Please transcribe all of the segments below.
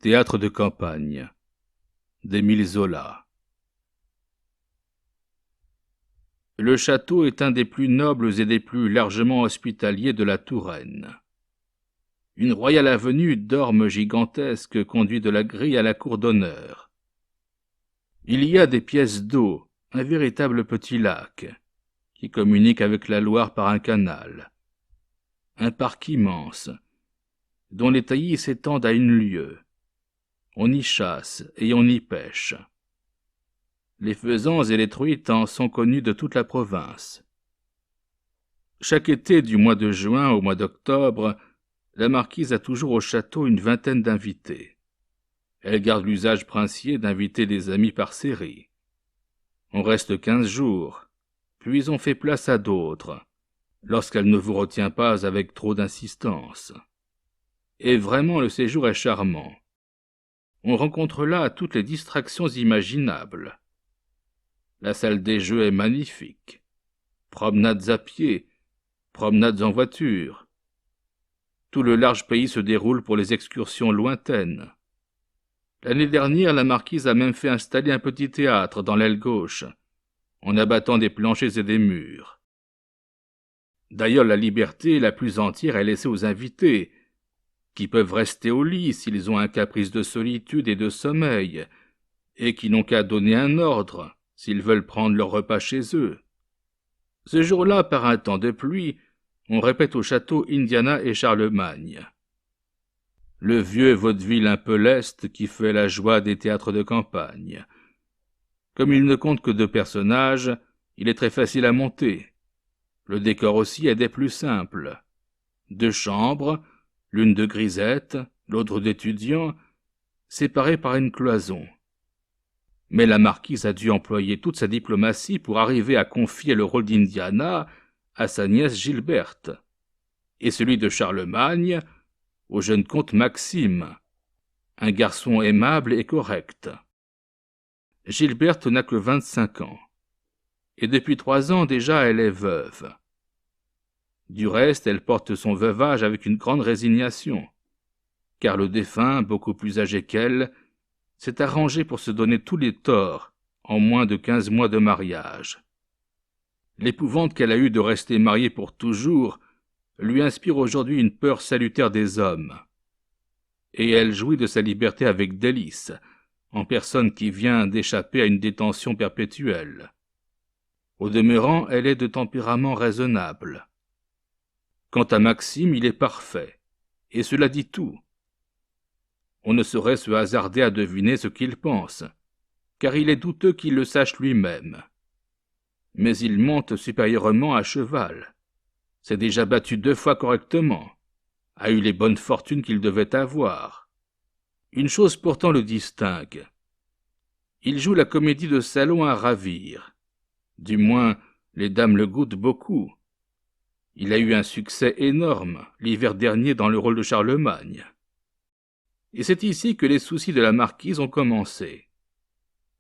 Théâtre de campagne d'Émile Zola. Le château est un des plus nobles et des plus largement hospitaliers de la Touraine. Une royale avenue d'ormes gigantesques conduit de la grille à la cour d'honneur. Il y a des pièces d'eau, un véritable petit lac, qui communique avec la Loire par un canal. Un parc immense, dont les taillis s'étendent à une lieue. On y chasse et on y pêche. Les faisans et les truites en sont connus de toute la province. Chaque été, du mois de juin au mois d'octobre, la marquise a toujours au château une vingtaine d'invités. Elle garde l'usage princier d'inviter des amis par série. On reste 15 jours, puis on fait place à d'autres, lorsqu'elle ne vous retient pas avec trop d'insistance. Et vraiment le séjour est charmant. On rencontre là toutes les distractions imaginables. La salle des jeux est magnifique. Promenades à pied, promenades en voiture. Tout le large pays se déroule pour les excursions lointaines. L'année dernière, la marquise a même fait installer un petit théâtre dans l'aile gauche, en abattant des planchers et des murs. D'ailleurs, la liberté la plus entière est laissée aux invités, qui peuvent rester au lit s'ils ont un caprice de solitude et de sommeil, et qui n'ont qu'à donner un ordre s'ils veulent prendre leur repas chez eux. Ce jour-là, par un temps de pluie, on répète au château Indiana et Charlemagne. Le vieux vaudeville un peu leste qui fait la joie des théâtres de campagne. Comme il ne compte que 2 personnages, il est très facile à monter. Le décor aussi est des plus simples. 2 chambres, l'une de grisette, l'autre d'étudiants, séparées par une cloison. Mais la marquise a dû employer toute sa diplomatie pour arriver à confier le rôle d'Indiana à sa nièce Gilberte, et celui de Charlemagne au jeune comte Maxime, un garçon aimable et correct. Gilberte n'a que 25 ans, et depuis 3 ans déjà elle est veuve. Du reste, elle porte son veuvage avec une grande résignation, car le défunt, beaucoup plus âgé qu'elle, s'est arrangé pour se donner tous les torts en moins de 15 mois de mariage. L'épouvante qu'elle a eue de rester mariée pour toujours lui inspire aujourd'hui une peur salutaire des hommes. Et elle jouit de sa liberté avec délice, en personne qui vient d'échapper à une détention perpétuelle. Au demeurant, elle est de tempérament raisonnable. Quant à Maxime, il est parfait, et cela dit tout. On ne saurait se hasarder à deviner ce qu'il pense, car il est douteux qu'il le sache lui-même. Mais il monte supérieurement à cheval, s'est déjà battu 2 fois correctement, a eu les bonnes fortunes qu'il devait avoir. Une chose pourtant le distingue. Il joue la comédie de salon à ravir. Du moins, les dames le goûtent beaucoup. Il a eu un succès énorme l'hiver dernier dans le rôle de Charlemagne. Et c'est ici que les soucis de la marquise ont commencé.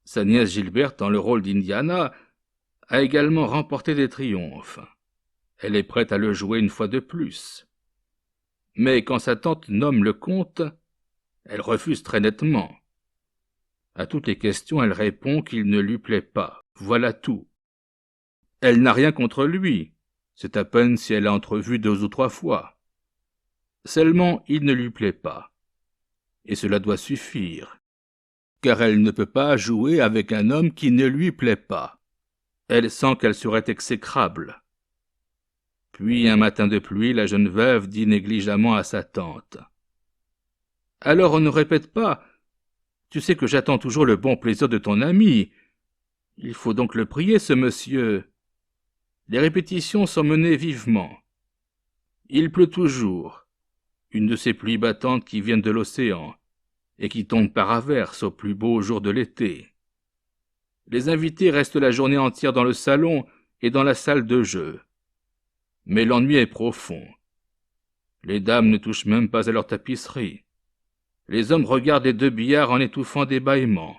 Sa nièce Gilberte, dans le rôle d'Indiana, a également remporté des triomphes. Elle est prête à le jouer une fois de plus. Mais quand sa tante nomme le comte, elle refuse très nettement. À toutes les questions, elle répond qu'il ne lui plaît pas. Voilà tout. Elle n'a rien contre lui. C'est à peine si elle l'a entrevu 2 ou 3 fois. Seulement, il ne lui plaît pas. Et cela doit suffire. Car elle ne peut pas jouer avec un homme qui ne lui plaît pas. Elle sent qu'elle serait exécrable. Puis, un matin de pluie, la jeune veuve dit négligemment à sa tante. « Alors on ne répète pas. Tu sais que j'attends toujours le bon plaisir de ton ami. Il faut donc le prier, ce monsieur. Les répétitions sont menées vivement. Il pleut toujours, une de ces pluies battantes qui viennent de l'océan, et qui tombent par averses au plus beau jour de l'été. Les invités restent la journée entière dans le salon et dans la salle de jeu. Mais l'ennui est profond. Les dames ne touchent même pas à leur tapisserie. Les hommes regardent les 2 billards en étouffant des bâillements.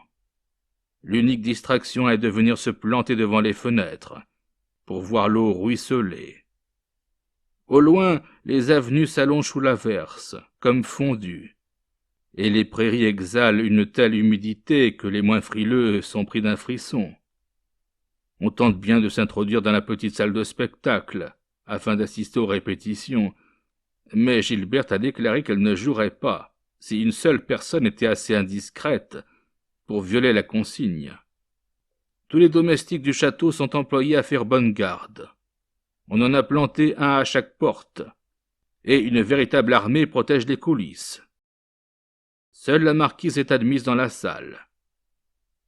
L'unique distraction est de venir se planter devant les fenêtres, pour voir l'eau ruisseler. Au loin, les avenues s'allongent sous l'averse, comme fondues. et les prairies exhalent une telle humidité que les moins frileux sont pris d'un frisson. On tente bien de s'introduire dans la petite salle de spectacle, afin d'assister aux répétitions, mais Gilberte a déclaré qu'elle ne jouerait pas, si une seule personne était assez indiscrète pour violer la consigne. Tous les domestiques du château sont employés à faire bonne garde. On en a planté un à chaque porte, et une véritable armée protège les coulisses. Seule la marquise est admise dans la salle.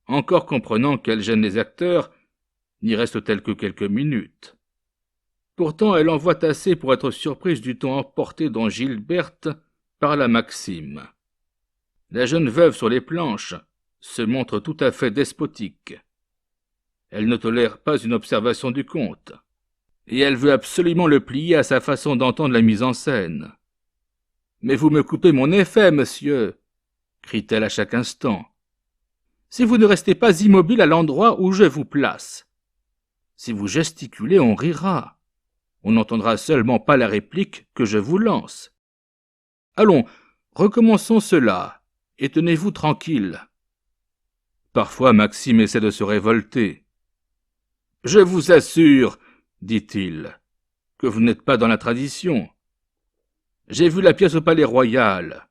Encore comprenant qu'elle gêne les acteurs, n'y reste-t-elle que quelques minutes. Pourtant, elle en voit assez pour être surprise du ton emporté dont Gilberte parle à Maxime. La jeune veuve sur les planches se montre tout à fait despotique. Elle ne tolère pas une observation du comte, et elle veut absolument le plier à sa façon d'entendre la mise en scène. « Mais vous me coupez mon effet, monsieur !» crie-t-elle à chaque instant. « Si vous ne restez pas immobile à l'endroit où je vous place. Si vous gesticulez, on rira. On n'entendra seulement pas la réplique que je vous lance. Allons, recommençons cela, et tenez-vous tranquille. » Parfois Maxime essaie de se révolter. « Je vous assure, dit-il, que vous n'êtes pas dans la tradition. J'ai vu la pièce au Palais Royal.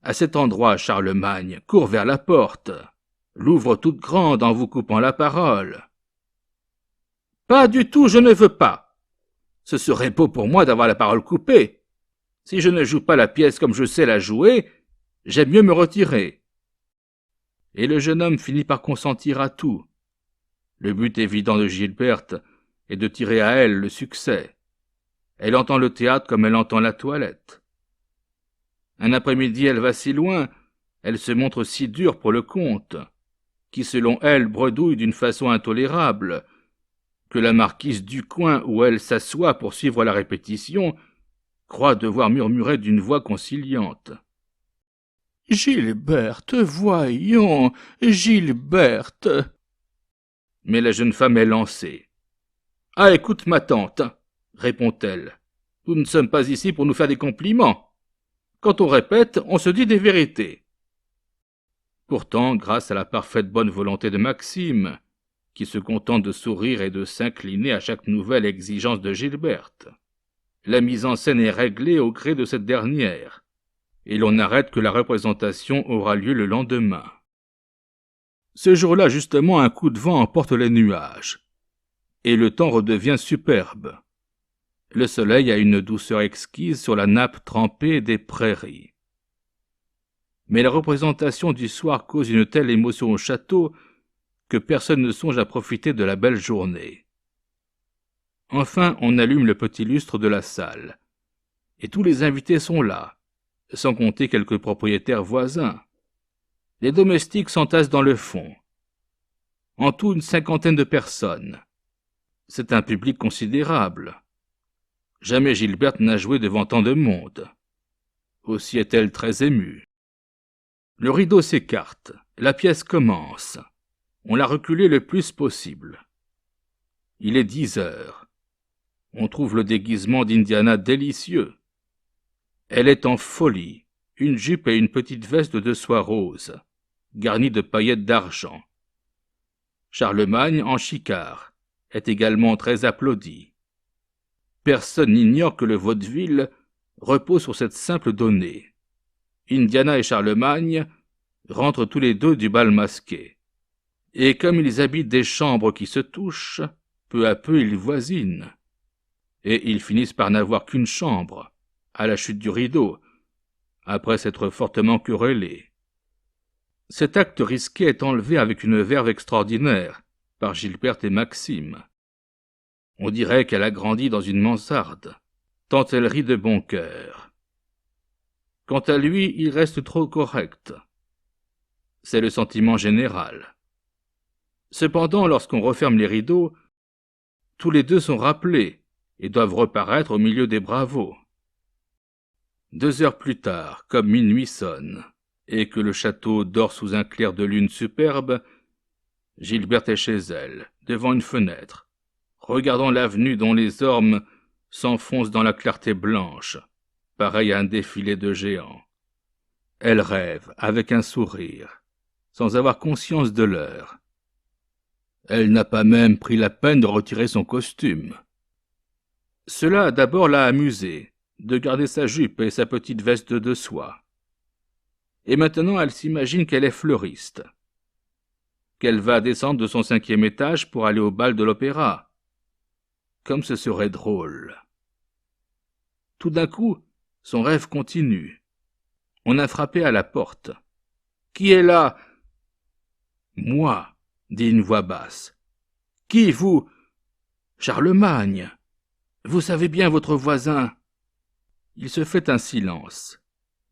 À cet endroit, Charlemagne court vers la porte, l'ouvre toute grande en vous coupant la parole. « Pas du tout, je ne veux pas. Ce serait beau pour moi d'avoir la parole coupée. Si je ne joue pas la pièce comme je sais la jouer, j'aime mieux me retirer. » Et le jeune homme finit par consentir à tout. Le but évident de Gilberte est de tirer à elle le succès. Elle entend le théâtre comme elle entend la toilette. Un après-midi, elle va si loin, elle se montre si dure pour le comte, qui selon elle bredouille d'une façon intolérable, que la marquise du coin où elle s'assoit pour suivre la répétition croit devoir murmurer d'une voix conciliante. « Gilberte, voyons, Gilberte !» Mais la jeune femme est lancée. « Ah, écoute ma tante, répond-elle. Nous ne sommes pas ici pour nous faire des compliments. Quand on répète, on se dit des vérités. » Pourtant, grâce à la parfaite bonne volonté de Maxime, qui se contente de sourire et de s'incliner à chaque nouvelle exigence de Gilberte, la mise en scène est réglée au gré de cette dernière, et l'on n'arrête que la représentation aura lieu le lendemain. Ce jour-là, justement, un coup de vent emporte les nuages, et le temps redevient superbe. Le soleil a une douceur exquise sur la nappe trempée des prairies. Mais la représentation du soir cause une telle émotion au château que personne ne songe à profiter de la belle journée. Enfin, on allume le petit lustre de la salle, et tous les invités sont là, sans compter quelques propriétaires voisins. Les domestiques s'entassent dans le fond. En tout, une cinquantaine de personnes. C'est un public considérable. Jamais Gilberte n'a joué devant tant de monde. Aussi est-elle très émue. Le rideau s'écarte, la pièce commence. On l'a reculé le plus possible. Il est 10 heures. On trouve le déguisement d'Indiana délicieux. Elle est en folie, une jupe et une petite veste de soie rose, garnie de paillettes d'argent. Charlemagne, en chicard, est également très applaudi. Personne n'ignore que le vaudeville repose sur cette simple donnée. Indiana et Charlemagne rentrent tous les deux du bal masqué. Et comme ils habitent des chambres qui se touchent, peu à peu ils voisinent. Et ils finissent par n'avoir qu'une chambre, à la chute du rideau, après s'être fortement querellés. Cet acte risqué est enlevé avec une verve extraordinaire par Gilberte et Maxime. On dirait qu'elle a grandi dans une mansarde, tant elle rit de bon cœur. Quant à lui, il reste trop correct. C'est le sentiment général. Cependant, lorsqu'on referme les rideaux, tous les deux sont rappelés et doivent reparaître au milieu des bravos. 2 heures plus tard, comme minuit sonne, et que le château dort sous un clair de lune superbe, Gilberte est chez elle, devant une fenêtre, regardant l'avenue dont les ormes s'enfoncent dans la clarté blanche, pareil à un défilé de géants. Elle rêve, avec un sourire, sans avoir conscience de l'heure. Elle n'a pas même pris la peine de retirer son costume. Cela d'abord l'a amusée, de garder sa jupe et sa petite veste de soie. Et maintenant elle s'imagine qu'elle est fleuriste, qu'elle va descendre de son 5e étage pour aller au bal de l'opéra. Comme ce serait drôle. Tout d'un coup, son rêve continue. On a frappé à la porte. « Qui est là ?»« Moi, » dit une voix basse. « Qui, vous ?»« Charlemagne. Vous savez bien votre voisin. » Il se fait un silence.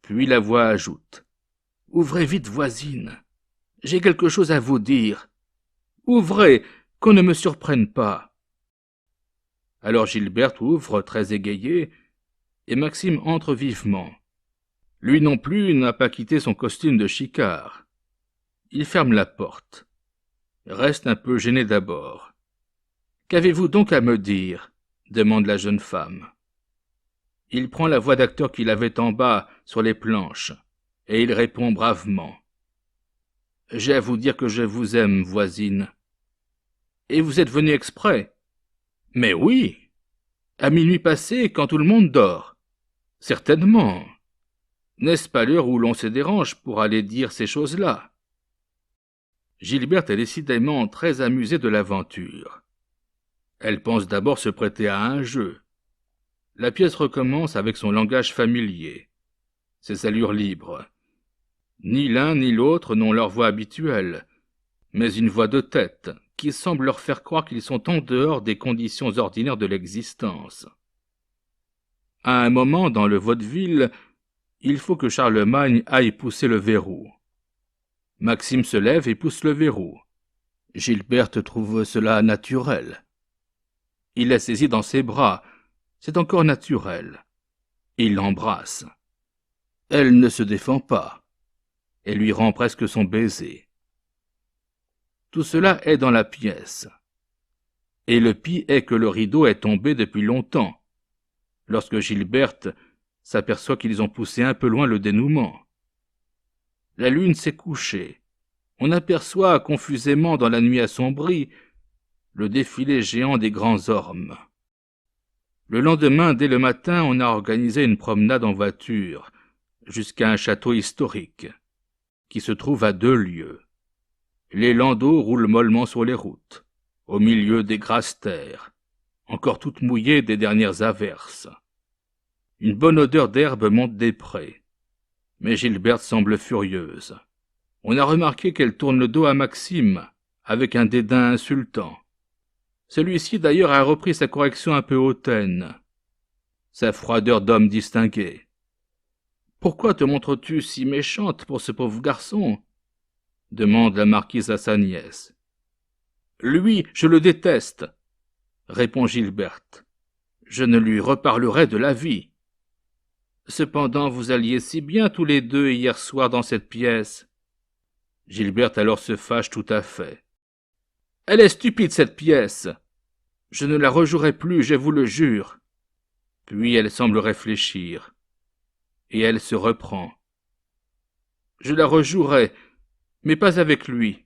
Puis la voix ajoute. « Ouvrez vite, voisine. J'ai quelque chose à vous dire. Ouvrez, qu'on ne me surprenne pas. » Alors Gilberte ouvre, très égayée, et Maxime entre vivement. Lui non plus n'a pas quitté son costume de chicard. Il ferme la porte. Reste un peu gêné d'abord. « Qu'avez-vous donc à me dire ?» demande la jeune femme. Il prend la voix d'acteur qu'il avait en bas, sur les planches, et il répond bravement. « J'ai à vous dire que je vous aime, voisine. »« Et vous êtes venu exprès ?»« Mais oui, à minuit passé, quand tout le monde dort. Certainement. N'est-ce pas l'heure où l'on se dérange pour aller dire ces choses-là ?» Gilberte est décidément très amusée de l'aventure. Elle pense d'abord se prêter à un jeu. La pièce recommence avec son langage familier, ses allures libres. Ni l'un ni l'autre n'ont leur voix habituelle, mais une voix de tête qui semble leur faire croire qu'ils sont en dehors des conditions ordinaires de l'existence. À un moment, dans le vaudeville, il faut que Charlemagne aille pousser le verrou. Maxime se lève et pousse le verrou. Gilberte trouve cela naturel. Il la saisit dans ses bras, c'est encore naturel. Il l'embrasse. Elle ne se défend pas, et lui rend presque son baiser. Tout cela est dans la pièce. Et le pis est que le rideau est tombé depuis longtemps, lorsque Gilberte s'aperçoit qu'ils ont poussé un peu loin le dénouement. La lune s'est couchée. On aperçoit confusément dans la nuit assombrie le défilé géant des grands ormes. Le lendemain, dès le matin, on a organisé une promenade en voiture jusqu'à un château historique qui se trouve à 2 lieues. Les landaux roulent mollement sur les routes, au milieu des grasses terres, encore toutes mouillées des dernières averses. Une bonne odeur d'herbe monte des prés, mais Gilberte semble furieuse. On a remarqué qu'elle tourne le dos à Maxime, avec un dédain insultant. Celui-ci d'ailleurs a repris sa correction un peu hautaine, sa froideur d'homme distingué. « Pourquoi te montres-tu si méchante pour ce pauvre garçon ?» demande la marquise à sa nièce. « Lui, je le déteste, » répond Gilberte. « Je ne lui reparlerai de la vie. » « Cependant, vous alliez si bien tous les deux hier soir dans cette pièce. » Gilberte alors se fâche tout à fait. « Elle est stupide, cette pièce. Je ne la rejouerai plus, je vous le jure. » Puis elle semble réfléchir. Et elle se reprend. « Je la rejouerai, mais pas avec lui.